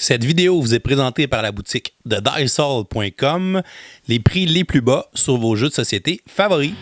Cette vidéo vous est présentée par la boutique de Diceall.com, les prix les plus bas sur vos jeux de société favoris.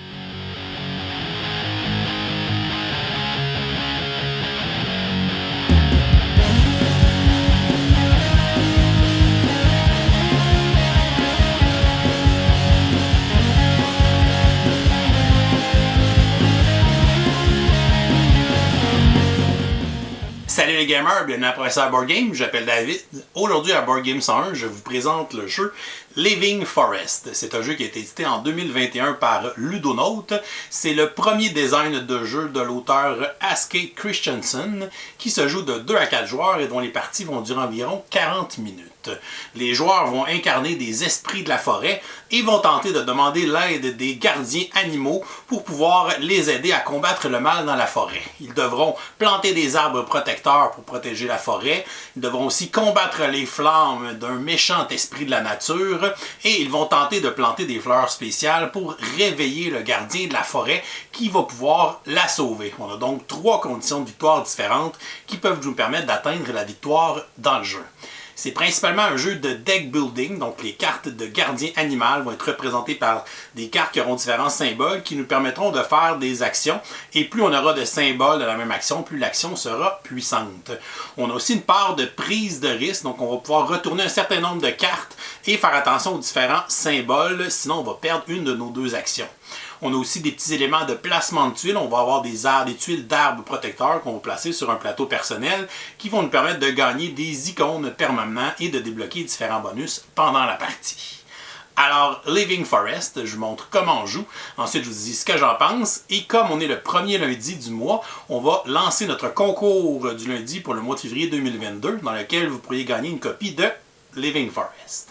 Salut les gamers, bienvenue à Professeur Board Game, je m'appelle David. Aujourd'hui à Board Game 101, je vous présente le jeu Living Forest. C'est un jeu qui a été édité en 2021 par Ludonaut. C'est le premier design de jeu de l'auteur Askey Christensen qui se joue de 2 à 4 joueurs et dont les parties vont durer environ 40 minutes. Les joueurs vont incarner des esprits de la forêt et vont tenter de demander l'aide des gardiens animaux pour pouvoir les aider à combattre le mal dans la forêt. Ils devront planter des arbres protecteurs pour protéger la forêt. Ils devront aussi combattre les flammes d'un méchant esprit de la nature et ils vont tenter de planter des fleurs spéciales pour réveiller le gardien de la forêt qui va pouvoir la sauver. On a donc 3 conditions de victoire différentes qui peuvent nous permettre d'atteindre la victoire dans le jeu. C'est principalement un jeu de deck building, donc les cartes de gardien animal vont être représentées par des cartes qui auront différents symboles qui nous permettront de faire des actions. Et plus on aura de symboles de la même action, plus l'action sera puissante. On a aussi une part de prise de risque, donc on va pouvoir retourner un certain nombre de cartes et faire attention aux différents symboles, sinon on va perdre une de nos 2 actions. On a aussi des petits éléments de placement de tuiles. On va avoir des tuiles d'arbres protecteurs qu'on va placer sur un plateau personnel qui vont nous permettre de gagner des icônes permanents et de débloquer différents bonus pendant la partie. Alors, Living Forest, je vous montre comment on joue. Ensuite, je vous dis ce que j'en pense. Et comme on est le premier lundi du mois, on va lancer notre concours du lundi pour le mois de février 2022 dans lequel vous pourriez gagner une copie de Living Forest.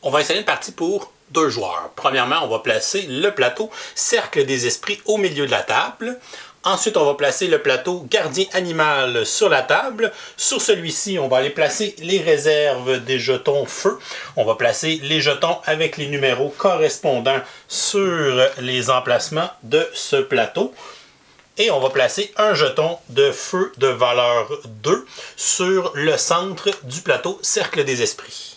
On va installer une partie pour 2 joueurs. Premièrement, on va placer le plateau Cercle des Esprits au milieu de la table. Ensuite, on va placer le plateau Gardien Animal sur la table. Sur celui-ci, on va aller placer les réserves des jetons feu. On va placer les jetons avec les numéros correspondants sur les emplacements de ce plateau. Et on va placer un jeton de feu de valeur 2 sur le centre du plateau Cercle des Esprits.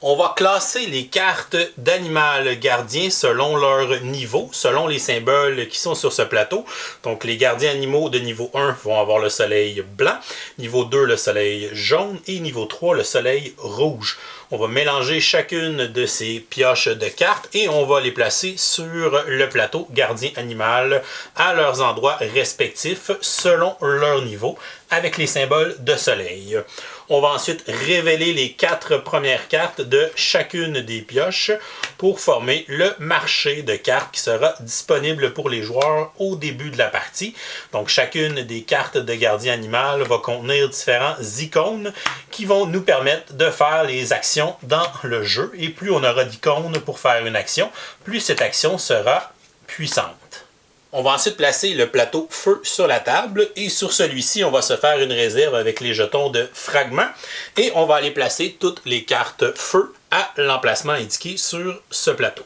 On va classer les cartes d'animal gardien selon leur niveau, selon les symboles qui sont sur ce plateau. Donc les gardiens animaux de niveau 1 vont avoir le soleil blanc, niveau 2 le soleil jaune et niveau 3 le soleil rouge. On va mélanger chacune de ces pioches de cartes et on va les placer sur le plateau gardien animal à leurs endroits respectifs selon leur niveau avec les symboles de soleil. On va ensuite révéler les 4 premières cartes de chacune des pioches pour former le marché de cartes qui sera disponible pour les joueurs au début de la partie. Donc chacune des cartes de gardien animal va contenir différents icônes qui vont nous permettre de faire les actions dans le jeu. Et plus on aura d'icônes pour faire une action, plus cette action sera puissante. On va ensuite placer le plateau feu sur la table et sur celui-ci, on va se faire une réserve avec les jetons de fragments et on va aller placer toutes les cartes feu à l'emplacement indiqué sur ce plateau.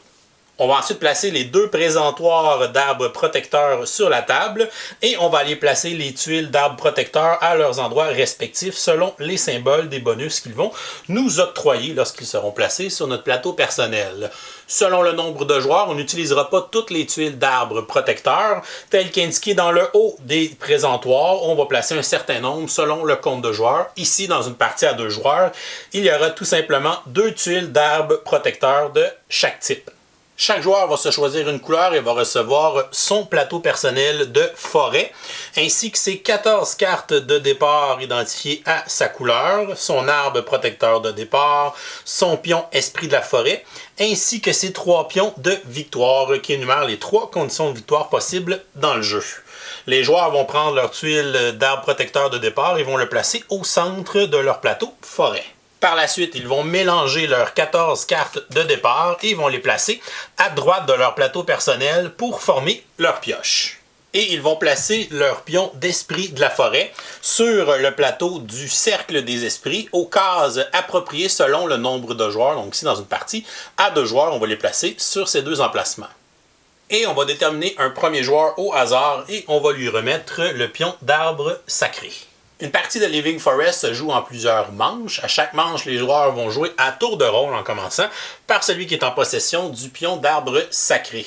On va ensuite placer les 2 présentoirs d'arbres protecteurs sur la table et on va aller placer les tuiles d'arbres protecteurs à leurs endroits respectifs selon les symboles des bonus qu'ils vont nous octroyer lorsqu'ils seront placés sur notre plateau personnel. Selon le nombre de joueurs, on n'utilisera pas toutes les tuiles d'arbres protecteurs telles qu'indiquées dans le haut des présentoirs. On va placer un certain nombre selon le compte de joueurs. Ici, dans une partie à 2 joueurs, il y aura tout simplement 2 tuiles d'arbres protecteurs de chaque type. Chaque joueur va se choisir une couleur et va recevoir son plateau personnel de forêt, ainsi que ses 14 cartes de départ identifiées à sa couleur, son arbre protecteur de départ, son pion esprit de la forêt, ainsi que ses 3 pions de victoire qui énumèrent les 3 conditions de victoire possibles dans le jeu. Les joueurs vont prendre leur tuile d'arbre protecteur de départ et vont le placer au centre de leur plateau forêt. Par la suite, ils vont mélanger leurs 14 cartes de départ et vont les placer à droite de leur plateau personnel pour former leur pioche. Et ils vont placer leur pion d'esprit de la forêt sur le plateau du cercle des esprits aux cases appropriées selon le nombre de joueurs. Donc ici, dans une partie, à 2 joueurs, on va les placer sur ces 2 emplacements. Et on va déterminer un premier joueur au hasard et on va lui remettre le pion d'arbre sacré. Une partie de Living Forest se joue en plusieurs manches. À chaque manche, les joueurs vont jouer à tour de rôle en commençant par celui qui est en possession du pion d'arbre sacré.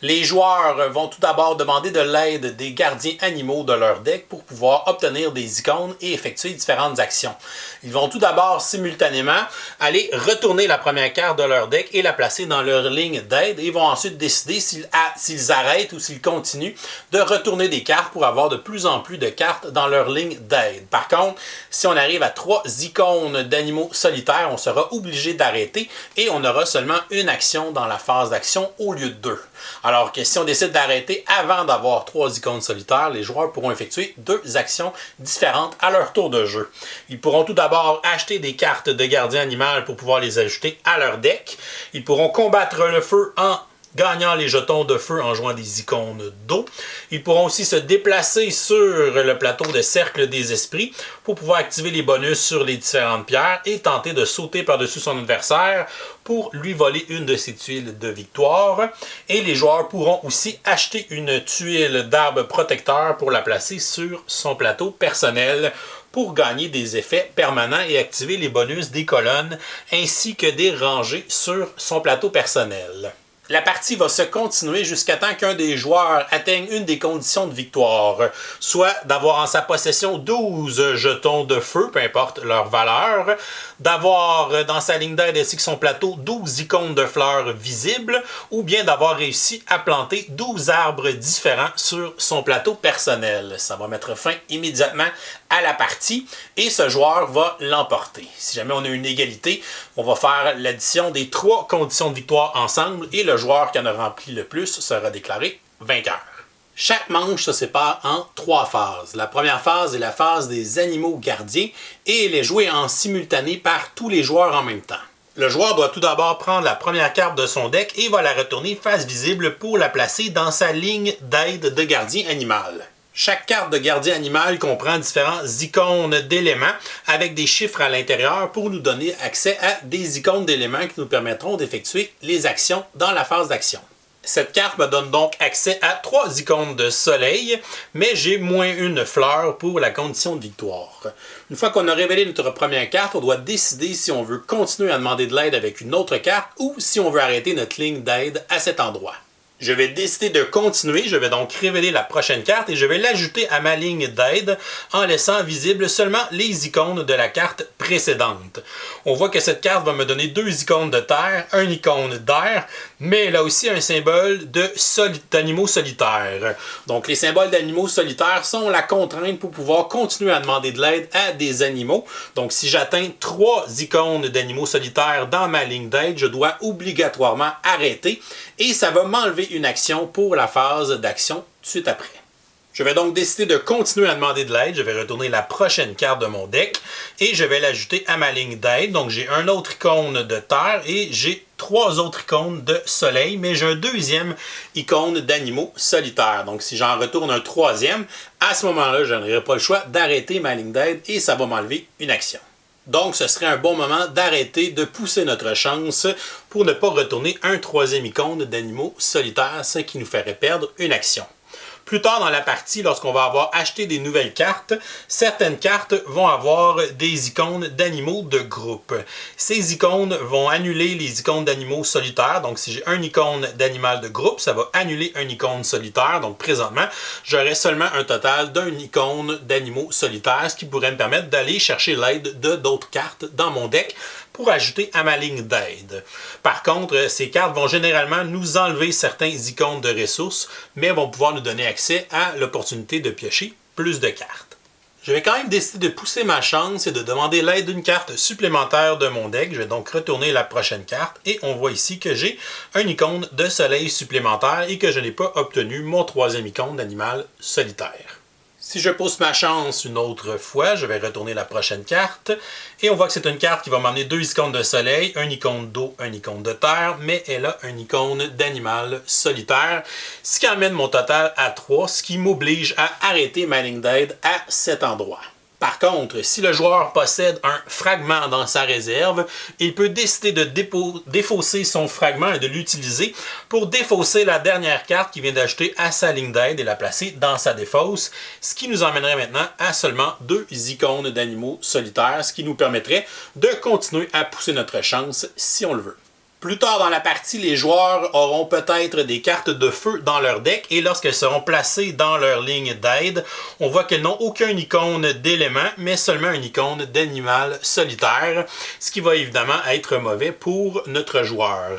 Les joueurs vont tout d'abord demander de l'aide des gardiens animaux de leur deck pour pouvoir obtenir des icônes et effectuer différentes actions. Ils vont tout d'abord simultanément aller retourner la première carte de leur deck et la placer dans leur ligne d'aide et vont ensuite décider s'ils arrêtent ou s'ils continuent de retourner des cartes pour avoir de plus en plus de cartes dans leur ligne d'aide. Par contre, si on arrive à 3 icônes d'animaux solitaires, on sera obligé d'arrêter et on aura seulement une action dans la phase d'action au lieu de 2. Alors que si on décide d'arrêter avant d'avoir 3 icônes solitaires, les joueurs pourront effectuer 2 actions différentes à leur tour de jeu. Ils pourront tout d'abord acheter des cartes de gardien animal pour pouvoir les ajouter à leur deck. Ils pourront combattre le feu en gagnant les jetons de feu en jouant des icônes d'eau. Ils pourront aussi se déplacer sur le plateau de cercle des esprits pour pouvoir activer les bonus sur les différentes pierres et tenter de sauter par-dessus son adversaire pour lui voler une de ses tuiles de victoire. Et les joueurs pourront aussi acheter une tuile d'arbre protecteur pour la placer sur son plateau personnel pour gagner des effets permanents et activer les bonus des colonnes ainsi que des rangées sur son plateau personnel. La partie va se continuer jusqu'à temps qu'un des joueurs atteigne une des conditions de victoire, soit d'avoir en sa possession 12 jetons de feu, peu importe leur valeur, d'avoir dans sa ligne d'aide ainsi que son plateau 12 icônes de fleurs visibles, ou bien d'avoir réussi à planter 12 arbres différents sur son plateau personnel. Ça va mettre fin immédiatement à la partie et ce joueur va l'emporter. Si jamais on a une égalité, on va faire l'addition des 3 conditions de victoire ensemble et le joueur qui en a rempli le plus sera déclaré vainqueur. Chaque manche se sépare en 3 phases. La première phase est la phase des animaux gardiens et elle est jouée en simultané par tous les joueurs en même temps. Le joueur doit tout d'abord prendre la première carte de son deck et va la retourner face visible pour la placer dans sa ligne d'aide de gardien animal. Chaque carte de gardien animal comprend différents icônes d'éléments avec des chiffres à l'intérieur pour nous donner accès à des icônes d'éléments qui nous permettront d'effectuer les actions dans la phase d'action. Cette carte me donne donc accès à 3 icônes de soleil, mais j'ai moins une fleur pour la condition de victoire. Une fois qu'on a révélé notre première carte, on doit décider si on veut continuer à demander de l'aide avec une autre carte ou si on veut arrêter notre ligne d'aide à cet endroit. Je vais décider de continuer, je vais donc révéler la prochaine carte et je vais l'ajouter à ma ligne d'aide en laissant visible seulement les icônes de la carte précédente. On voit que cette carte va me donner 2 icônes de terre, 1 icône d'air, mais elle a aussi un symbole d'animaux solitaires. Donc les symboles d'animaux solitaires sont la contrainte pour pouvoir continuer à demander de l'aide à des animaux. Donc si j'atteins 3 icônes d'animaux solitaires dans ma ligne d'aide, je dois obligatoirement arrêter et ça va m'enlever une action pour la phase d'action tout de suite après. Je vais donc décider de continuer à demander de l'aide. Je vais retourner la prochaine carte de mon deck et je vais l'ajouter à ma ligne d'aide. Donc j'ai un autre icône de terre et j'ai 3 autres icônes de soleil, mais j'ai un deuxième icône d'animaux solitaires. Donc si j'en retourne un troisième, à ce moment-là, je n'aurai pas le choix d'arrêter ma ligne d'aide et ça va m'enlever une action. Donc, ce serait un bon moment d'arrêter de pousser notre chance pour ne pas retourner un troisième icône d'animaux solitaires, ce qui nous ferait perdre une action. Plus tard dans la partie, lorsqu'on va avoir acheté des nouvelles cartes, certaines cartes vont avoir des icônes d'animaux de groupe. Ces icônes vont annuler les icônes d'animaux solitaires. Donc, si j'ai un icône d'animal de groupe, ça va annuler un icône solitaire. Donc, présentement, j'aurai seulement un total d'un icône d'animaux solitaires, ce qui pourrait me permettre d'aller chercher l'aide de d'autres cartes dans mon deck pour ajouter à ma ligne d'aide. Par contre, ces cartes vont généralement nous enlever certains icônes de ressources, mais vont pouvoir nous donner accès à l'opportunité de piocher plus de cartes. Je vais quand même décider de pousser ma chance et de demander l'aide d'une carte supplémentaire de mon deck. Je vais donc retourner la prochaine carte et on voit ici que j'ai un icône de soleil supplémentaire et que je n'ai pas obtenu mon troisième icône d'animal solitaire. Si je pousse ma chance une autre fois, je vais retourner la prochaine carte et on voit que c'est une carte qui va m'emmener 2 icônes de soleil, un icône d'eau, un icône de terre, mais elle a un icône d'animal solitaire, ce qui amène mon total à 3, ce qui m'oblige à arrêter ma ligne d'aide à cet endroit. Par contre, si le joueur possède un fragment dans sa réserve, il peut décider de défausser son fragment et de l'utiliser pour défausser la dernière carte qu'il vient d'acheter à sa ligne d'aide et la placer dans sa défausse, ce qui nous emmènerait maintenant à seulement 2 icônes d'animaux solitaires, ce qui nous permettrait de continuer à pousser notre chance si on le veut. Plus tard dans la partie, les joueurs auront peut-être des cartes de feu dans leur deck et lorsqu'elles seront placées dans leur ligne d'aide, on voit qu'elles n'ont aucune icône d'élément, mais seulement une icône d'animal solitaire, ce qui va évidemment être mauvais pour notre joueur.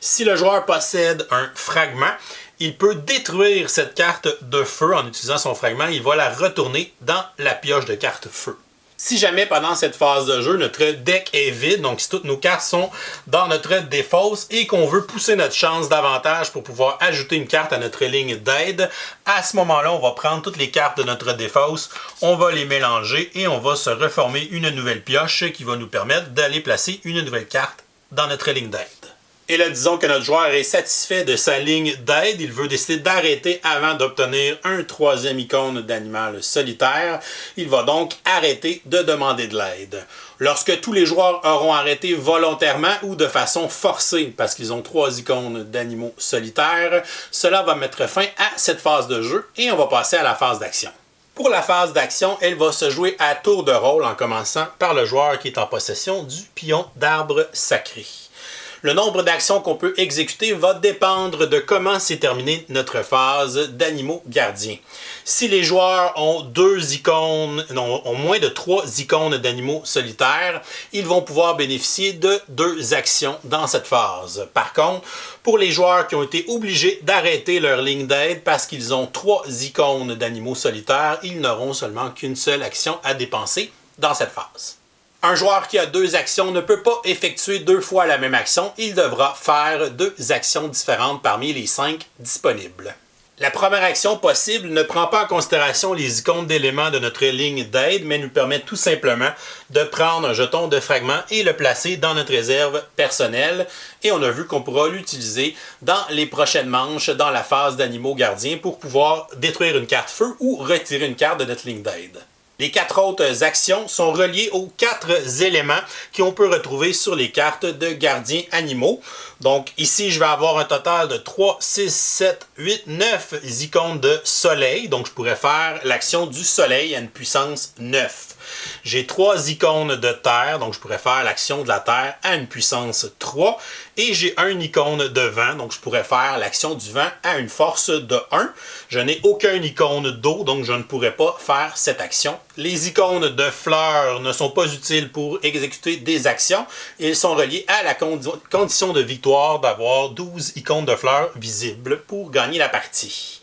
Si le joueur possède un fragment, il peut détruire cette carte de feu en utilisant son fragment, il va la retourner dans la pioche de cartes feu. Si jamais pendant cette phase de jeu, notre deck est vide, donc si toutes nos cartes sont dans notre défausse et qu'on veut pousser notre chance davantage pour pouvoir ajouter une carte à notre ligne d'aide, à ce moment-là, on va prendre toutes les cartes de notre défausse, on va les mélanger et on va se reformer une nouvelle pioche qui va nous permettre d'aller placer une nouvelle carte dans notre ligne d'aide. Et là, disons que notre joueur est satisfait de sa ligne d'aide, il veut décider d'arrêter avant d'obtenir un 3e icône d'animal solitaire. Il va donc arrêter de demander de l'aide. Lorsque tous les joueurs auront arrêté volontairement ou de façon forcée, parce qu'ils ont 3 icônes d'animaux solitaires, cela va mettre fin à cette phase de jeu et on va passer à la phase d'action. Pour la phase d'action, elle va se jouer à tour de rôle en commençant par le joueur qui est en possession du pion d'arbre sacré. Le nombre d'actions qu'on peut exécuter va dépendre de comment s'est terminée notre phase d'animaux gardiens. Si les joueurs ont ont moins de 3 icônes d'animaux solitaires, ils vont pouvoir bénéficier de 2 actions dans cette phase. Par contre, pour les joueurs qui ont été obligés d'arrêter leur ligne d'aide parce qu'ils ont 3 icônes d'animaux solitaires, ils n'auront seulement qu'une seule action à dépenser dans cette phase. Un joueur qui a 2 actions ne peut pas effectuer 2 fois la même action, il devra faire 2 actions différentes parmi les 5 disponibles. La première action possible ne prend pas en considération les icônes d'éléments de notre ligne d'aide, mais nous permet tout simplement de prendre un jeton de fragment et le placer dans notre réserve personnelle. Et on a vu qu'on pourra l'utiliser dans les prochaines manches, dans la phase d'animaux gardiens, pour pouvoir détruire une carte feu ou retirer une carte de notre ligne d'aide. Les 4 autres actions sont reliées aux 4 éléments qu'on peut retrouver sur les cartes de gardiens animaux. Donc ici, je vais avoir un total de 3, 6, 7, 8, 9 icônes de soleil. Donc je pourrais faire l'action du soleil à une puissance 9. J'ai 3 icônes de terre, donc je pourrais faire l'action de la terre à une puissance 3. Et j'ai un icône de vent, donc je pourrais faire l'action du vent à une force de 1. Je n'ai aucun icône d'eau, donc je ne pourrais pas faire cette action. Les icônes de fleurs ne sont pas utiles pour exécuter des actions. Ils sont reliés à la condition de victoire d'avoir 12 icônes de fleurs visibles pour gagner la partie.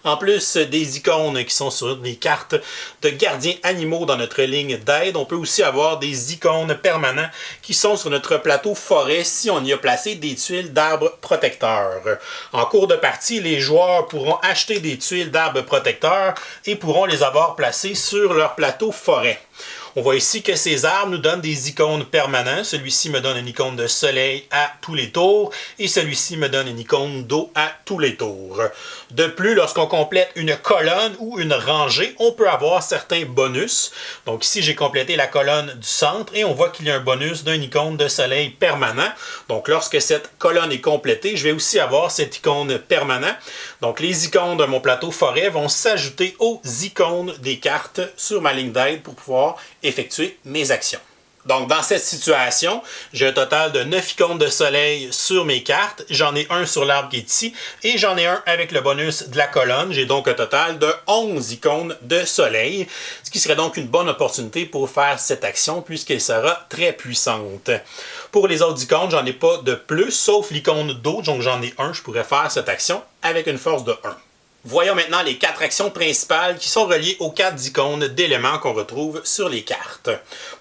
En plus des icônes qui sont sur les cartes de gardiens animaux dans notre ligne d'aide, on peut aussi avoir des icônes permanents qui sont sur notre plateau forêt si on y a placé des tuiles d'arbres protecteurs. En cours de partie, les joueurs pourront acheter des tuiles d'arbres protecteurs et pourront les avoir placées sur leur plateau forêt. On voit ici que ces arbres nous donnent des icônes permanents. Celui-ci me donne une icône de soleil à tous les tours et celui-ci me donne une icône d'eau à tous les tours. De plus, lorsqu'on complète une colonne ou une rangée, on peut avoir certains bonus. Donc ici, j'ai complété la colonne du centre et on voit qu'il y a un bonus d'une icône de soleil permanent. Donc lorsque cette colonne est complétée, je vais aussi avoir cette icône permanent. Donc les icônes de mon plateau forêt vont s'ajouter aux icônes des cartes sur ma ligne d'aide pour pouvoir effectuer mes actions. Donc, dans cette situation, j'ai un total de 9 icônes de soleil sur mes cartes. J'en ai un sur l'arbre qui est ici et j'en ai un avec le bonus de la colonne. J'ai donc un total de 11 icônes de soleil, ce qui serait donc une bonne opportunité pour faire cette action puisqu'elle sera très puissante. Pour les autres icônes, j'en ai pas de plus, sauf l'icône d'eau, donc j'en ai un. Je pourrais faire cette action avec une force de 1. Voyons maintenant les 4 actions principales qui sont reliées aux 4 icônes d'éléments qu'on retrouve sur les cartes.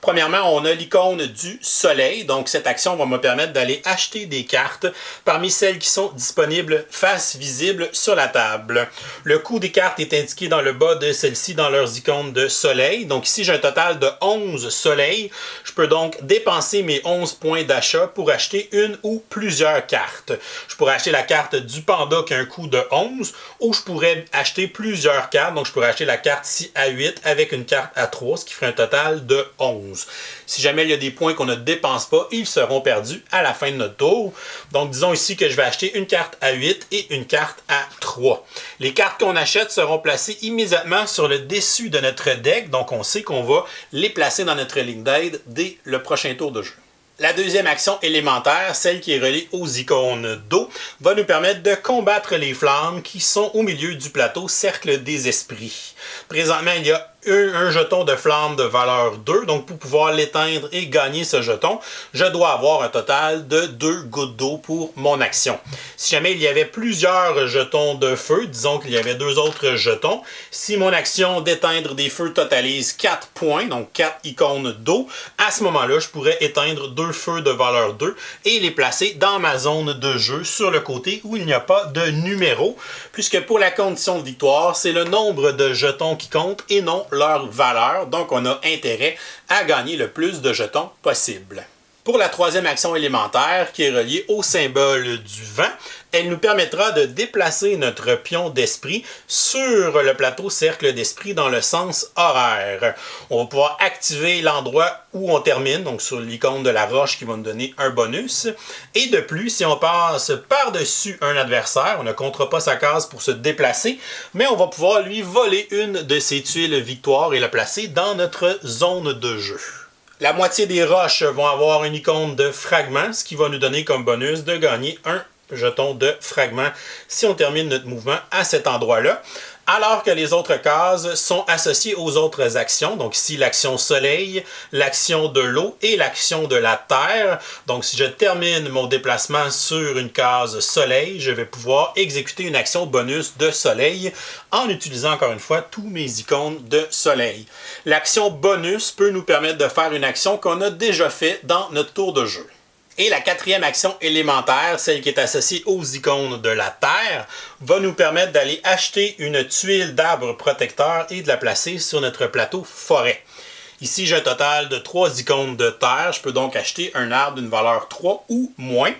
Premièrement, on a l'icône du soleil. Donc, cette action va me permettre d'aller acheter des cartes parmi celles qui sont disponibles face visible sur la table. Le coût des cartes est indiqué dans le bas de celles-ci dans leurs icônes de soleil. Donc, ici, j'ai un total de 11 soleils. Je peux donc dépenser mes 11 points d'achat pour acheter une ou plusieurs cartes. Je pourrais acheter la carte du panda qui a un coût de 11 ou je pourrais pourrais acheter plusieurs cartes. Donc, je pourrais acheter la carte ici à 8 avec une carte à 3, ce qui ferait un total de 11. Si jamais il y a des points qu'on ne dépense pas, ils seront perdus à la fin de notre tour. Donc, disons ici que je vais acheter une carte à 8 et une carte à 3. Les cartes qu'on achète seront placées immédiatement sur le dessus de notre deck. Donc, on sait qu'on va les placer dans notre ligne d'aide dès le prochain tour de jeu. La deuxième action élémentaire, celle qui est reliée aux icônes d'eau, va nous permettre de combattre les flammes qui sont au milieu du plateau Cercle des Esprits. Présentement, il y a un jeton de flamme de valeur 2, donc pour pouvoir l'éteindre et gagner ce jeton, je dois avoir un total de 2 gouttes d'eau pour mon action. Si jamais il y avait plusieurs jetons de feu, disons qu'il y avait 2 autres jetons, si mon action d'éteindre des feux totalise 4 points, donc 4 icônes d'eau, à ce moment-là, je pourrais éteindre 2 feux de valeur 2 et les placer dans ma zone de jeu sur le côté où il n'y a pas de numéro, puisque pour la condition de victoire, c'est le nombre de jetons qui compte et non leur valeur, donc on a intérêt à gagner le plus de jetons possible. Pour la troisième action élémentaire, qui est reliée au symbole du vent, elle nous permettra de déplacer notre pion d'esprit sur le plateau Cercle d'Esprit dans le sens horaire. On va pouvoir activer l'endroit où on termine, donc sur l'icône de la roche qui va nous donner un bonus. Et de plus, si on passe par-dessus un adversaire, on ne comptera pas sa case pour se déplacer, mais on va pouvoir lui voler une de ses tuiles victoire et la placer dans notre zone de jeu. La moitié des roches vont avoir une icône de fragment, ce qui va nous donner comme bonus de gagner un jeton de fragment si on termine notre mouvement à cet endroit-là. Alors que les autres cases sont associées aux autres actions. Donc ici, l'action soleil, l'action de l'eau et l'action de la terre. Donc si je termine mon déplacement sur une case soleil, je vais pouvoir exécuter une action bonus de soleil en utilisant encore une fois tous mes icônes de soleil. L'action bonus peut nous permettre de faire une action qu'on a déjà fait dans notre tour de jeu. Et la quatrième action élémentaire, celle qui est associée aux icônes de la Terre, va nous permettre d'aller acheter une tuile d'arbre protecteur et de la placer sur notre plateau forêt. Ici, j'ai un total de 3 icônes de terre. Je peux donc acheter un arbre d'une valeur 3 ou moins.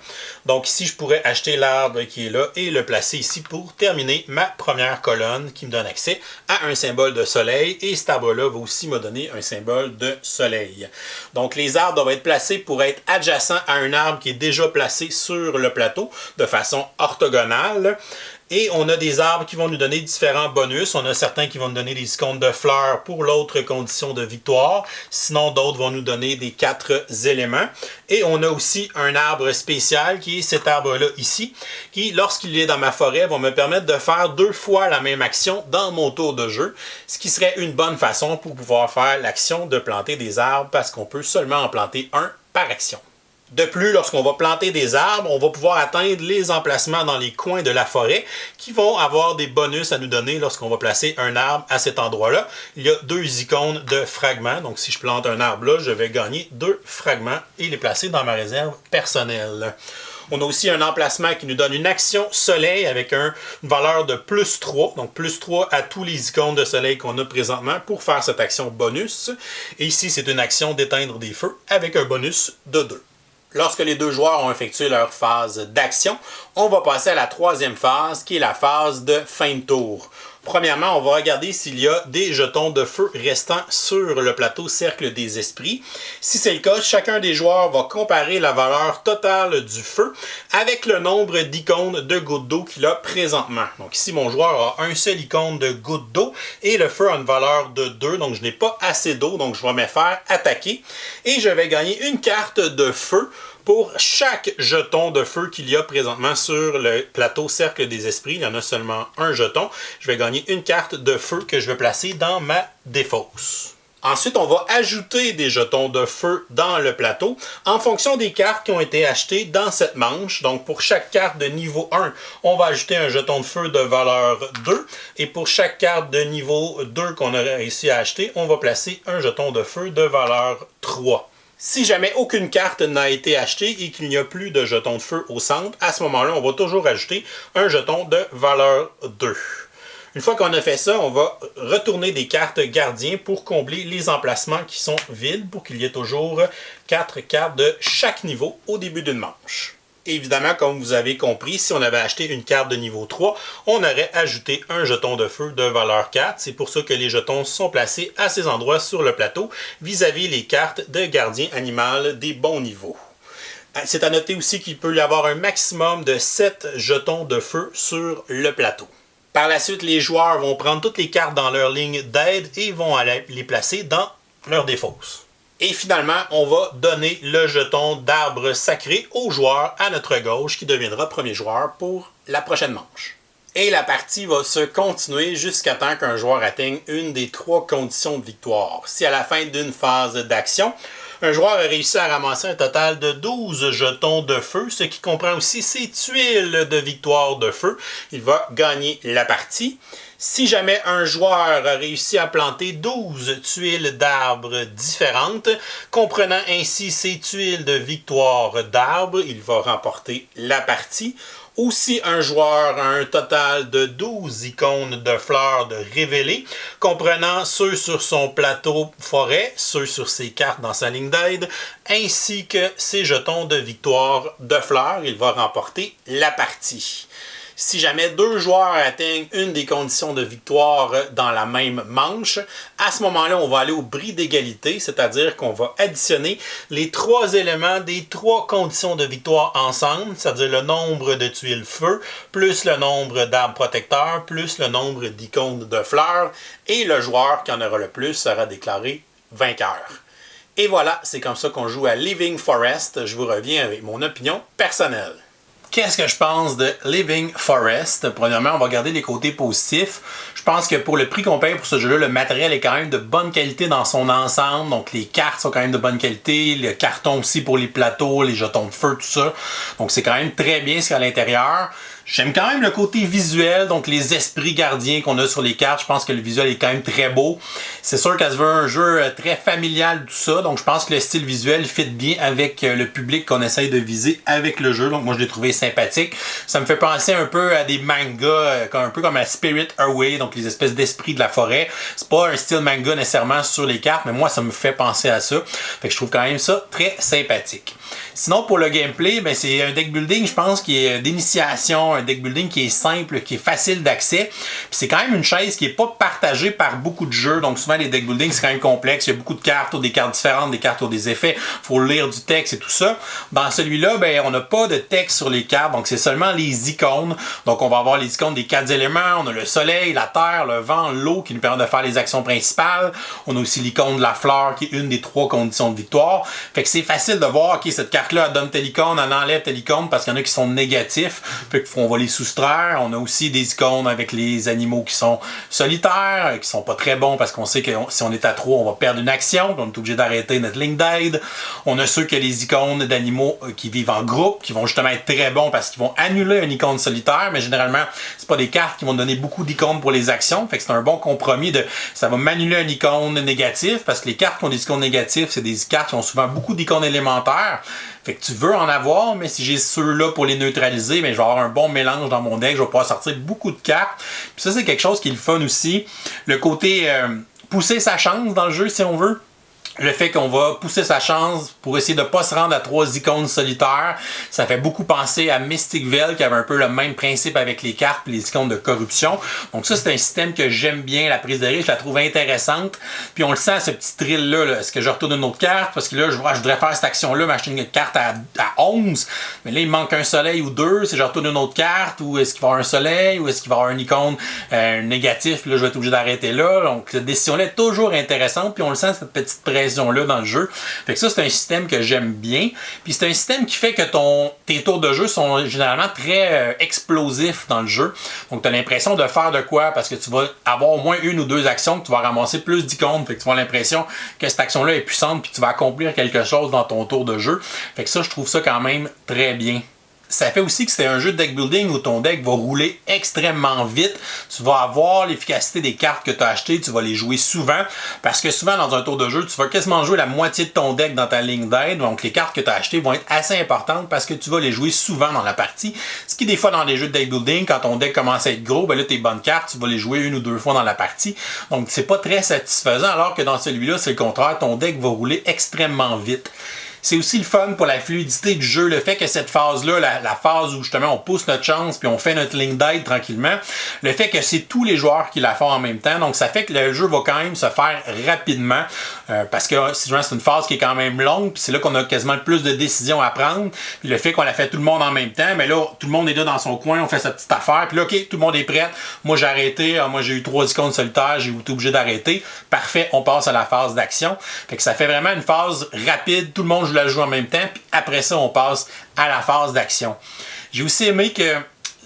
Donc ici, je pourrais acheter l'arbre qui est là et le placer ici pour terminer ma première colonne qui me donne accès à un symbole de soleil. Et cet arbre-là va aussi me donner un symbole de soleil. Donc les arbres doivent être placés pour être adjacents à un arbre qui est déjà placé sur le plateau de façon orthogonale. Et on a des arbres qui vont nous donner différents bonus. On a certains qui vont nous donner des icônes de fleurs pour l'autre condition de victoire. Sinon, d'autres vont nous donner des 4 éléments. Et on a aussi un arbre spécial qui est cet arbre-là ici, qui, lorsqu'il est dans ma forêt, va me permettre de faire 2 fois la même action dans mon tour de jeu. Ce qui serait une bonne façon pour pouvoir faire l'action de planter des arbres parce qu'on peut seulement en planter un par action. De plus, lorsqu'on va planter des arbres, on va pouvoir atteindre les emplacements dans les coins de la forêt qui vont avoir des bonus à nous donner lorsqu'on va placer un arbre à cet endroit-là. Il y a 2 icônes de fragments, donc si je plante un arbre là, je vais gagner 2 fragments et les placer dans ma réserve personnelle. On a aussi un emplacement qui nous donne une action soleil avec une valeur de plus 3, donc plus 3 à tous les icônes de soleil qu'on a présentement pour faire cette action bonus. Et ici, c'est une action d'éteindre des feux avec un bonus de 2. Lorsque les 2 joueurs ont effectué leur phase d'action, on va passer à la troisième phase, qui est la phase de fin de tour. Premièrement, on va regarder s'il y a des jetons de feu restants sur le plateau Cercle des Esprits. Si c'est le cas, chacun des joueurs va comparer la valeur totale du feu avec le nombre d'icônes de gouttes d'eau qu'il a présentement. Donc ici, mon joueur a un seul icône de gouttes d'eau et le feu a une valeur de 2, donc je n'ai pas assez d'eau, donc je vais me faire attaquer. Et je vais gagner une carte de feu pour chaque jeton de feu qu'il y a présentement sur le plateau Cercle des Esprits. Il y en a seulement un jeton. Je vais gagner une carte de feu que je vais placer dans ma défausse. Ensuite, on va ajouter des jetons de feu dans le plateau en fonction des cartes qui ont été achetées dans cette manche. Donc, pour chaque carte de niveau 1, on va ajouter un jeton de feu de valeur 2. Et pour chaque carte de niveau 2 qu'on a réussi à acheter, on va placer un jeton de feu de valeur 3. Si jamais aucune carte n'a été achetée et qu'il n'y a plus de jetons de feu au centre, à ce moment-là, on va toujours ajouter un jeton de valeur 2. Une fois qu'on a fait ça, on va retourner des cartes gardiens pour combler les emplacements qui sont vides pour qu'il y ait toujours 4 cartes de chaque niveau au début d'une manche. Évidemment, comme vous avez compris, si on avait acheté une carte de niveau 3, on aurait ajouté un jeton de feu de valeur 4. C'est pour ça que les jetons sont placés à ces endroits sur le plateau vis-à-vis les cartes de gardien animal des bons niveaux. C'est à noter aussi qu'il peut y avoir un maximum de 7 jetons de feu sur le plateau. Par la suite, les joueurs vont prendre toutes les cartes dans leur ligne d'aide et vont les placer dans leur défausse. Et finalement, on va donner le jeton d'arbre sacré au joueur à notre gauche qui deviendra premier joueur pour la prochaine manche. Et la partie va se continuer jusqu'à temps qu'un joueur atteigne une des 3 conditions de victoire. Si à la fin d'une phase d'action, un joueur a réussi à ramasser un total de 12 jetons de feu, ce qui comprend aussi ses tuiles de victoire de feu, il va gagner la partie. Si jamais un joueur a réussi à planter 12 tuiles d'arbres différentes, comprenant ainsi ses tuiles de victoire d'arbres, il va remporter la partie. Ou si un joueur a un total de 12 icônes de fleurs de révélées, comprenant ceux sur son plateau forêt, ceux sur ses cartes dans sa ligne d'aide, ainsi que ses jetons de victoire de fleurs, il va remporter la partie. Si jamais 2 joueurs atteignent une des conditions de victoire dans la même manche, à ce moment-là, on va aller au bris d'égalité, c'est-à-dire qu'on va additionner les 3 éléments des 3 conditions de victoire ensemble, c'est-à-dire le nombre de tuiles feu, plus le nombre d'arbres protecteurs, plus le nombre d'icônes de fleurs, et le joueur qui en aura le plus sera déclaré vainqueur. Et voilà, c'est comme ça qu'on joue à Living Forest. Je vous reviens avec mon opinion personnelle. Qu'est-ce que je pense de Living Forest? Premièrement, on va regarder les côtés positifs. Je pense que pour le prix qu'on paye pour ce jeu-là, le matériel est quand même de bonne qualité dans son ensemble. Donc les cartes sont quand même de bonne qualité. Le carton aussi pour les plateaux, les jetons de feu, tout ça. Donc c'est quand même très bien ce qu'il y a à l'intérieur. J'aime quand même le côté visuel, donc les esprits gardiens qu'on a sur les cartes. Je pense que le visuel est quand même très beau. C'est sûr qu'elle se veut un jeu très familial, tout ça. Donc je pense que le style visuel fit bien avec le public qu'on essaye de viser avec le jeu. Donc moi je l'ai trouvé sympathique. Ça me fait penser un peu à des mangas, un peu comme à Spirit Away, donc les espèces d'esprits de la forêt. C'est pas un style manga nécessairement sur les cartes, mais moi ça me fait penser à ça. Fait que je trouve quand même ça très sympathique. Sinon, pour le gameplay, ben, c'est un deck building, je pense, qui est d'initiation, un deck building qui est simple, qui est facile d'accès. Puis c'est quand même une chaise qui n'est pas partagée par beaucoup de jeux. Donc souvent, les deck building, c'est quand même complexe. Il y a beaucoup de cartes, ou des cartes différentes, des cartes ou des effets. Il faut lire du texte et tout ça. Dans celui-là, ben, on n'a pas de texte sur les cartes. Donc c'est seulement les icônes. Donc on va avoir les icônes des 4 éléments. On a le soleil, la terre, le vent, l'eau qui nous permet de faire les actions principales. On a aussi l'icône de la fleur qui est une des 3 conditions de victoire. Fait que c'est facile de voir, ok, cette carte-là, elle donne telle icône, elle enlève telle icône parce qu'il y en a qui sont négatifs. Fait qu'on va les soustraire. On a aussi des icônes avec les animaux qui sont solitaires, qui sont pas très bons parce qu'on sait que si on est à 3, on va perdre une action. On est obligé d'arrêter notre ligne d'aide. On a ceux qui ont les icônes d'animaux qui vivent en groupe, qui vont justement être très bons parce qu'ils vont annuler une icône solitaire, mais généralement, c'est pas des cartes qui vont donner beaucoup d'icônes pour les actions. Fait que c'est un bon compromis de ça va m'annuler une icône négative parce que les cartes qui ont des icônes négatives, c'est des cartes qui ont souvent beaucoup d'icônes élémentaires. Fait que tu veux en avoir, mais si j'ai ceux-là pour les neutraliser, mais je vais avoir un bon mélange dans mon deck, je vais pouvoir sortir beaucoup de cartes. Puis ça, c'est quelque chose qui est le fun aussi. Le côté pousser sa chance dans le jeu, si on veut. Le fait qu'on va pousser sa chance pour essayer de ne pas se rendre à 3 icônes solitaires, ça fait beaucoup penser à Mystic Vale qui avait un peu le même principe avec les cartes et les icônes de corruption. Donc ça, c'est un système que j'aime bien, la prise de risque, je la trouve intéressante. Puis on le sent, ce petit thrill-là, est-ce que je retourne une autre carte? Parce que là, je voudrais faire cette action-là, m'acheter une carte à 11, mais là, il me manque un soleil ou 2, si je retourne une autre carte, ou est-ce qu'il va y avoir un soleil, ou est-ce qu'il va y avoir une icône négatif, puis là, je vais être obligé d'arrêter là. Donc cette décision-là est toujours intéressante, puis on le sent, cette petite pression là dans le jeu. Fait que ça, c'est un système que j'aime bien. Puis c'est un système qui fait que tes tours de jeu sont généralement très explosifs dans le jeu. Donc tu as l'impression de faire de quoi parce que tu vas avoir au moins 1 ou 2 actions que tu vas ramasser plus d'icônes. Fait que tu vas avoir l'impression que cette action-là est puissante puis que tu vas accomplir quelque chose dans ton tour de jeu. Fait que ça, je trouve ça quand même très bien. Ça fait aussi que c'est un jeu de deck building où ton deck va rouler extrêmement vite. Tu vas avoir l'efficacité des cartes que tu as achetées, tu vas les jouer souvent. Parce que souvent, dans un tour de jeu, tu vas quasiment jouer la moitié de ton deck dans ta ligne d'aide. Donc, les cartes que tu as achetées vont être assez importantes parce que tu vas les jouer souvent dans la partie. Ce qui, des fois, dans les jeux de deck building, quand ton deck commence à être gros, ben là, tes bonnes cartes, tu vas les jouer 1 ou 2 fois dans la partie. Donc, c'est pas très satisfaisant. Alors que dans celui-là, c'est le contraire. Ton deck va rouler extrêmement vite. c'est aussi le fun pour la fluidité du jeu, le fait que cette phase-là, la phase où justement on pousse notre chance puis on fait notre ligne d'aide tranquillement, le fait que c'est tous les joueurs qui la font en même temps, donc ça fait que le jeu va quand même se faire rapidement, parce que c'est une phase qui est quand même longue, puis c'est là qu'on a quasiment le plus de décisions à prendre, puis le fait qu'on la fait tout le monde en même temps, mais là, tout le monde est là dans son coin, on fait sa petite affaire, puis là, OK, tout le monde est prêt, moi j'ai arrêté, moi j'ai eu 3 icônes solitaires, j'ai été obligé d'arrêter, parfait, on passe à la phase d'action, fait que ça fait vraiment une phase rapide, tout le monde la joue en même temps, puis après ça, on passe à la phase d'action. J'ai aussi aimé que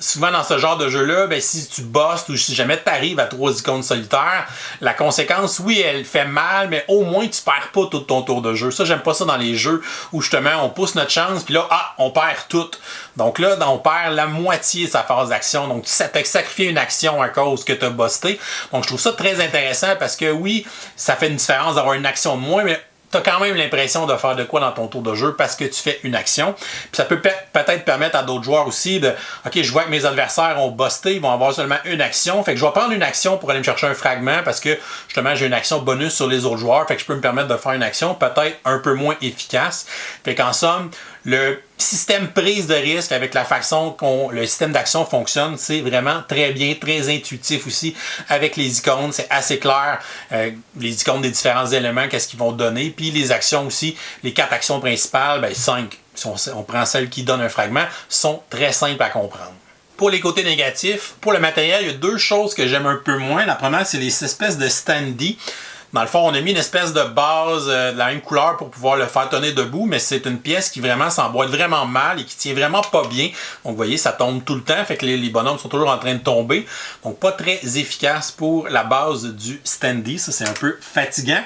souvent dans ce genre de jeu-là, ben, si tu bosses ou si jamais tu arrives à 3 icônes solitaires, la conséquence, oui, elle fait mal, mais au moins tu perds pas tout ton tour de jeu. Ça, j'aime pas ça dans les jeux où justement on pousse notre chance, puis là, on perd tout. Donc là, on perd la moitié de sa phase d'action. Donc tu t'as sacrifié une action à cause que tu as busté. Donc je trouve ça très intéressant parce que oui, ça fait une différence d'avoir une action de moins, mais tu as quand même l'impression de faire de quoi dans ton tour de jeu parce que tu fais une action. Puis ça peut peut-être permettre à d'autres joueurs aussi de OK, je vois que mes adversaires ont busté, ils vont avoir seulement une action. Fait que je vais prendre une action pour aller me chercher un fragment parce que justement j'ai une action bonus sur les autres joueurs. Fait que je peux me permettre de faire une action peut-être un peu moins efficace. Fait qu'en somme, le système prise de risque avec la façon le système d'action fonctionne, c'est vraiment très bien, très intuitif aussi avec les icônes. C'est assez clair, les icônes des différents éléments, qu'est-ce qu'ils vont donner. Puis les actions aussi, les 4 actions principales, 5, si on prend celles qui donnent un fragment, sont très simples à comprendre. Pour les côtés négatifs, pour le matériel, il y a 2 choses que j'aime un peu moins. La première, c'est les espèces de standee. Dans le fond, on a mis une espèce de base de la même couleur pour pouvoir le faire tenir debout, mais c'est une pièce qui vraiment s'emboîte vraiment mal et qui tient vraiment pas bien. Donc, vous voyez, ça tombe tout le temps, fait que les bonhommes sont toujours en train de tomber. Donc, pas très efficace pour la base du standee. Ça, c'est un peu fatigant.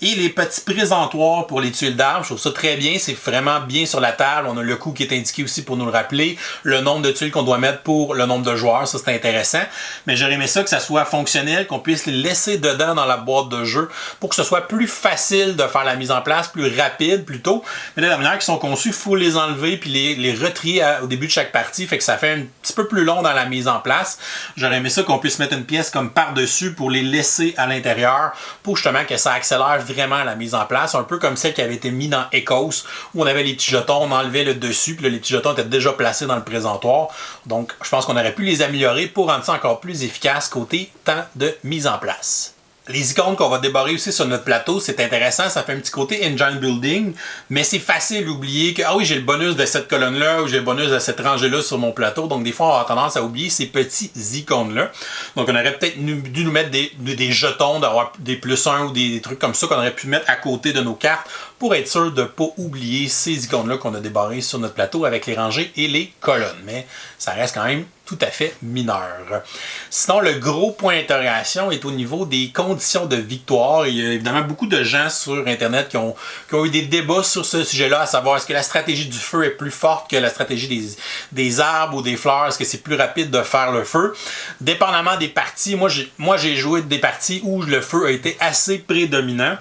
Et les petits présentoirs pour les tuiles d'arbres, je trouve ça très bien. C'est vraiment bien sur la table. On a le coût qui est indiqué aussi pour nous le rappeler. Le nombre de tuiles qu'on doit mettre pour le nombre de joueurs, ça c'est intéressant. Mais j'aurais aimé ça que ça soit fonctionnel, qu'on puisse les laisser dedans dans la boîte de jeu pour que ce soit plus facile de faire la mise en place, plus rapide plutôt. Mais de la manière qu'ils sont conçus, il faut les enlever puis les retrier au début de chaque partie. Fait que ça fait un petit peu plus long dans la mise en place. J'aurais aimé ça qu'on puisse mettre une pièce comme par-dessus pour les laisser à l'intérieur pour justement que ça accélère vraiment la mise en place, un peu comme celle qui avait été mise dans Ecos, où on avait les petits jetons, on enlevait le dessus, puis là, les petits jetons étaient déjà placés dans le présentoir. Donc, je pense qu'on aurait pu les améliorer pour rendre ça encore plus efficace côté temps de mise en place. Les icônes qu'on va débarrer aussi sur notre plateau, c'est intéressant, ça fait un petit côté engine building, mais c'est facile d'oublier que, ah oui, j'ai le bonus de cette colonne-là, ou j'ai le bonus de cette rangée-là sur mon plateau, donc des fois, on va avoir tendance à oublier ces petits icônes-là. Donc, on aurait peut-être dû nous mettre des jetons, d'avoir des +1 ou des trucs comme ça qu'on aurait pu mettre à côté de nos cartes pour être sûr de ne pas oublier ces icônes-là qu'on a débarrées sur notre plateau avec les rangées et les colonnes. Mais ça reste quand même tout à fait mineur. Sinon, le gros point d'interrogation est au niveau des conditions de victoire. Il y a évidemment beaucoup de gens sur Internet qui ont eu des débats sur ce sujet-là, à savoir est-ce que la stratégie du feu est plus forte que la stratégie des arbres ou des fleurs, est-ce que c'est plus rapide de faire le feu. Dépendamment des parties, moi j'ai joué des parties où le feu a été assez prédominant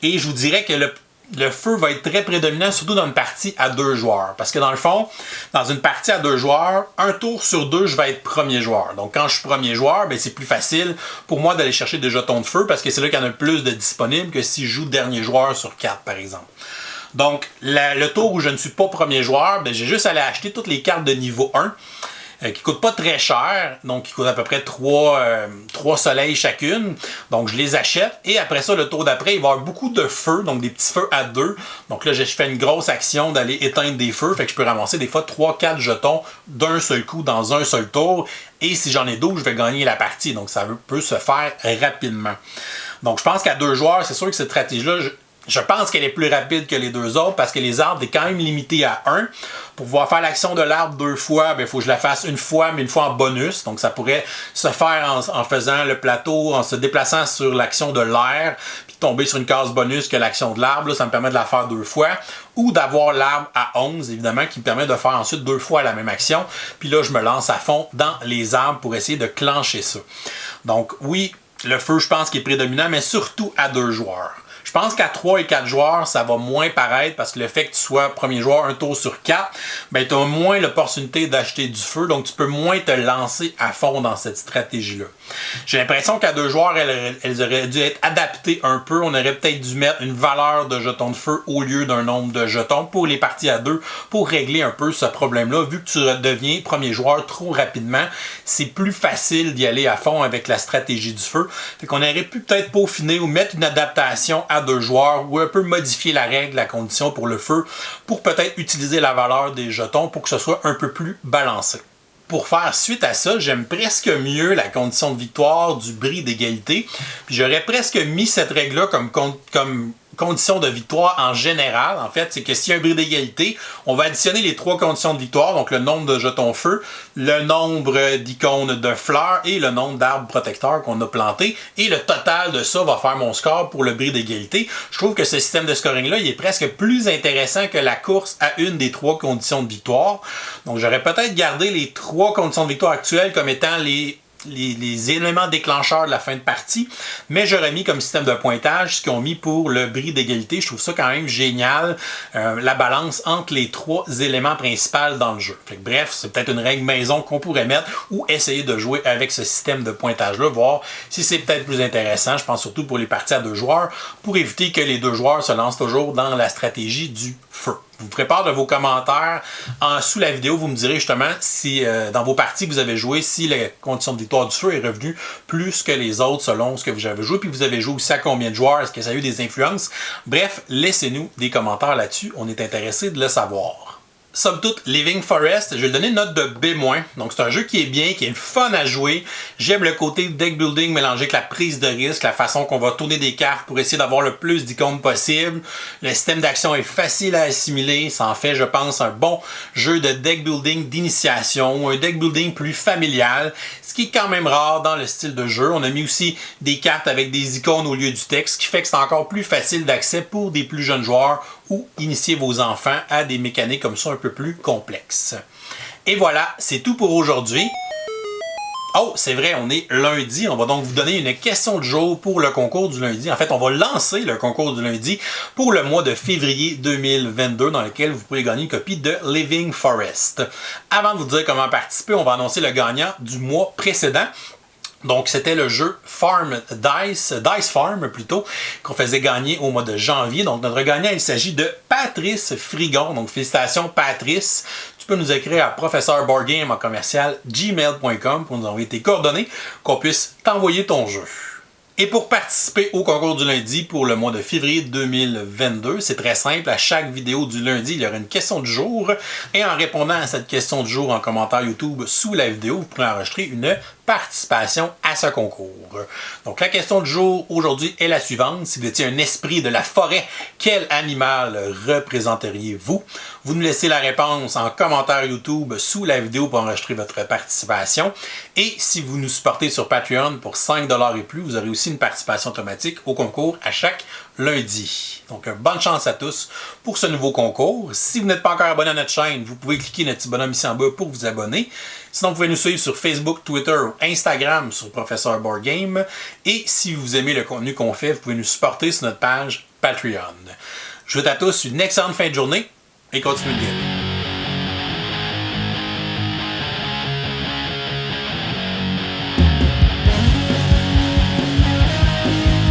et je vous dirais que le feu va être très prédominant, surtout dans une partie à 2 joueurs. Parce que dans le fond, dans une partie à 2 joueurs, un tour sur 2, je vais être premier joueur. Donc quand je suis premier joueur, ben, c'est plus facile pour moi d'aller chercher des jetons de feu parce que c'est là qu'il y en a plus de disponibles que si je joue dernier joueur sur 4, par exemple. Donc, le tour où je ne suis pas premier joueur, ben, j'ai juste à aller acheter toutes les cartes de niveau 1. Qui ne coûtent pas très cher, donc qui coûtent à peu près 3 soleils chacune. Donc je les achète et après ça, le tour d'après, il va y avoir beaucoup de feux, donc des petits feux à 2. Donc là, je fais une grosse action d'aller éteindre des feux, fait que je peux ramasser des fois 3-4 jetons d'un seul coup dans un seul tour. Et si j'en ai 12, je vais gagner la partie. Donc ça peut se faire rapidement. Donc je pense qu'à 2 joueurs, c'est sûr que cette stratégie-là, je pense qu'elle est plus rapide que les 2 autres parce que les arbres, est quand même limité à 1. Pour pouvoir faire l'action de l'arbre 2 fois, il faut que je la fasse une fois, mais une fois en bonus. Donc ça pourrait se faire en faisant le plateau, en se déplaçant sur l'action de l'air, puis tomber sur une case bonus que l'action de l'arbre. Ça me permet de la faire 2 fois. Ou d'avoir l'arbre à 11, évidemment, qui me permet de faire ensuite 2 fois la même action. Puis là, je me lance à fond dans les arbres pour essayer de clencher ça. Donc oui, le feu, je pense qu'il est prédominant, mais surtout à 2 joueurs. Je pense qu'à 3 et 4 joueurs, ça va moins paraître parce que le fait que tu sois premier joueur un tour sur 4, ben, tu as moins l'opportunité d'acheter du feu, donc tu peux moins te lancer à fond dans cette stratégie-là. J'ai l'impression qu'à 2 joueurs, elles auraient dû être adaptées un peu. On aurait peut-être dû mettre une valeur de jetons de feu au lieu d'un nombre de jetons pour les parties à 2 pour régler un peu ce problème-là. Vu que tu deviens premier joueur trop rapidement, c'est plus facile d'y aller à fond avec la stratégie du feu. Fait qu'on aurait pu peut-être peaufiner ou mettre une adaptation à 2 joueurs ou un peu modifier la règle, la condition pour le feu pour peut-être utiliser la valeur des jetons pour que ce soit un peu plus balancé. Pour faire suite à ça, j'aime presque mieux la condition de victoire du bris d'égalité. Puis j'aurais presque mis cette règle-là comme condition de victoire en général. En fait, c'est que s'il y a un bris d'égalité, on va additionner les 3 conditions de victoire, donc le nombre de jetons feu, le nombre d'icônes de fleurs et le nombre d'arbres protecteurs qu'on a plantés. Et le total de ça va faire mon score pour le bris d'égalité. Je trouve que ce système de scoring-là, il est presque plus intéressant que la course à une des 3 conditions de victoire. Donc, j'aurais peut-être gardé les 3 conditions de victoire actuelles comme étant les éléments déclencheurs de la fin de partie, mais j'aurais mis comme système de pointage ce qu'ils ont mis pour le bris d'égalité. Je trouve ça quand même génial, la balance entre les 3 éléments principaux dans le jeu. Fait que, bref, c'est peut-être une règle maison qu'on pourrait mettre ou essayer de jouer avec ce système de pointage-là, voir si c'est peut-être plus intéressant. Je pense surtout pour les parties à 2 joueurs, pour éviter que les 2 joueurs se lancent toujours dans la stratégie du feu. Je vous prépare de vos commentaires sous la vidéo. Vous me direz justement si dans vos parties que vous avez joué, si la condition de victoire du feu est revenue plus que les autres selon ce que vous avez joué. Puis vous avez joué aussi à combien de joueurs? Est-ce que ça a eu des influences? Bref, laissez-nous des commentaires là-dessus. On est intéressé de le savoir. Somme toute, Living Forest, je vais lui donner une note de B-. Donc c'est un jeu qui est bien, qui est fun à jouer. J'aime le côté deck building mélangé avec la prise de risque, la façon qu'on va tourner des cartes pour essayer d'avoir le plus d'icônes possible. Le système d'action est facile à assimiler. Ça en fait, je pense, un bon jeu de deck building d'initiation, un deck building plus familial, ce qui est quand même rare dans le style de jeu. On a mis aussi des cartes avec des icônes au lieu du texte, ce qui fait que c'est encore plus facile d'accès pour des plus jeunes joueurs ou initier vos enfants à des mécaniques comme ça un peu plus complexes. Et voilà, c'est tout pour aujourd'hui. Oh, c'est vrai, on est lundi. On va donc vous donner une question de jour pour le concours du lundi. En fait, on va lancer le concours du lundi pour le mois de février 2022 dans lequel vous pouvez gagner une copie de Living Forest. Avant de vous dire comment participer, on va annoncer le gagnant du mois précédent. Donc, c'était le jeu Dice Farm plutôt, qu'on faisait gagner au mois de janvier. Donc, notre gagnant, il s'agit de Patrice Frigon. Donc, félicitations, Patrice. Tu peux nous écrire à professeurboardgame@gmail.com pour nous envoyer tes coordonnées, qu'on puisse t'envoyer ton jeu. Et pour participer au concours du lundi pour le mois de février 2022, c'est très simple. À chaque vidéo du lundi, il y aura une question du jour. Et en répondant à cette question du jour en commentaire YouTube sous la vidéo, vous pourrez enregistrer une participation à ce concours. Donc la question du jour aujourd'hui est la suivante. Si vous étiez un esprit de la forêt, quel animal représenteriez-vous? Vous nous laissez la réponse en commentaire YouTube sous la vidéo pour enregistrer votre participation. Et si vous nous supportez sur Patreon pour 5$ et plus, vous aurez aussi une participation automatique au concours à chaque lundi. Donc, bonne chance à tous pour ce nouveau concours. Si vous n'êtes pas encore abonné à notre chaîne, vous pouvez cliquer notre petit bonhomme ici en bas pour vous abonner. Sinon, vous pouvez nous suivre sur Facebook, Twitter ou Instagram sur Professeur Board Game. Et si vous aimez le contenu qu'on fait, vous pouvez nous supporter sur notre page Patreon. Je vous souhaite à tous une excellente fin de journée et continuez de game.